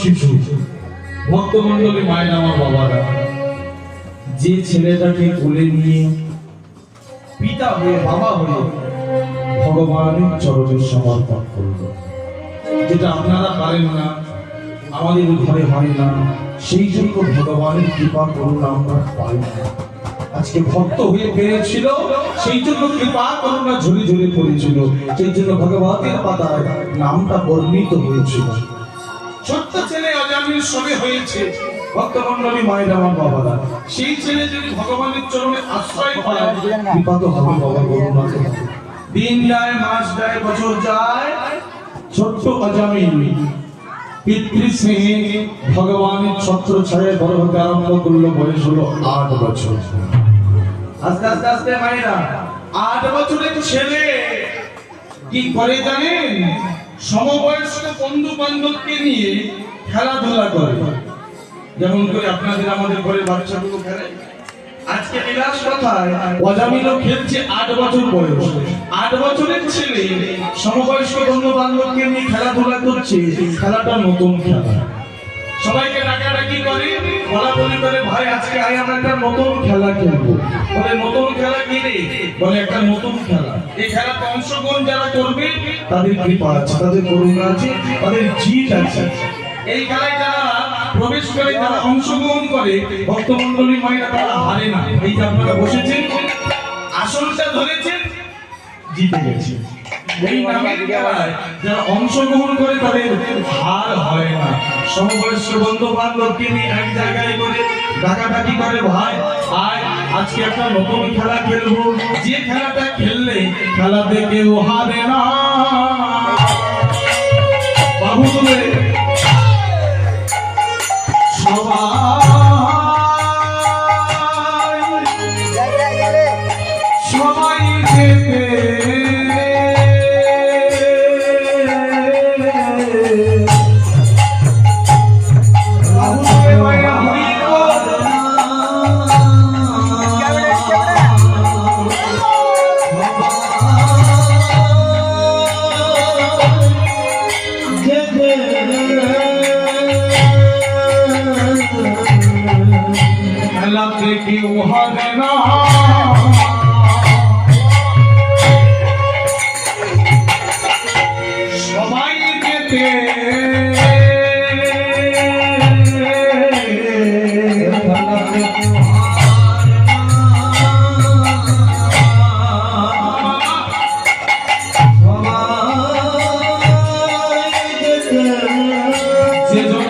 শিশু ভক্তমণ্ডলী মায়ের আমার বাবারা, যে ছেলেটাকে কোলে নিয়ে পিতা হয়ে বাবা হয়ে ভগবানের চরণে সমর্পণ করল, যেটা আপনারা পারেন না, আমাদের ঘরে হয় না, সেই জন্য ভগবানের কৃপা করুন আমরা পাই না। আজকে ভক্ত হয়ে পেরেছিল, সেই জন্য কৃপা করুণা ঝুলি ঝুলি পড়েছিল, সেই জন্য ভগবতের পাতায় নামটা বর্ণিত হয়েছিল। ছোট্ট ছেলে অজামিল সবে হয়েছে ভক্তমণ্ডলী মায়ের আমার বাবারা, সেই ছেলে যদি ভগবানের চরণে আশ্রয় পায় কৃপা তো হবে বাবা, করুণা তো হবে। দিন যায়, মাস যায়, বছর যায়, ছোট্ট অজামিল পিতৃস্নেহে ভগবানের ছত্র ছায়ে বড় হতে আরম্ভ করলো। বয়স হলো 8 বছর। আস্তে আস্তে আস্তে মায়েরা 8 বছরের ছেলে কি করে জানেন? সমবয়স্ক বন্ধু বান্ধবকে নিয়ে খেলাধুলা করে, যেমন করে আপনাদের আমাদের ঘরে বাচ্চাগুলো খেলে। আজকে বিলাস কথায় অজামিলও খেলছে 8 বছর বয়স। 8 বছরের ছেলে সমবয়স্ক বন্ধু বান্ধবকে নিয়ে খেলাধুলা করছে। খেলাটা নতুন খেলা, সবাইকে ডাকাডাকি করে, বলাবলি করে, ভাই আজকে আমরা একটা নতুন খেলা খেলবো। বলে নতুন খেলা কি রে? বলে একটা নতুন খেলা। এই খেলাতে অংশগ্রহণ যারা করবে তাদের কৃপা আছে, তাদের করুণা আছে, তাদের জিত আছে। এই খেলায় যারা প্রবেশ করে, যারা অংশগ্রহণ করে, ভক্তমণ্ডলী মায়েরা তারা হারে না। এই যে আপনারা বসেছেন, আসনটা ধরেছেন, জিতে গেছে। এই নামের খেলায় যারা অংশগ্রহণ করে তাদের হার হয় না। সমবয়স্ক বন্ধু বান্ধবকে নিয়ে এক জায়গায় করে ডাকাডাকি করে, ভাই আয় আজকে একটা নতুন খেলা খেলবো, যে খেলাটা খেললে খেলাতে কেউ হারে না। বাবু তুমি সবাই যেতে কেউ হবে না। সবাই যেতে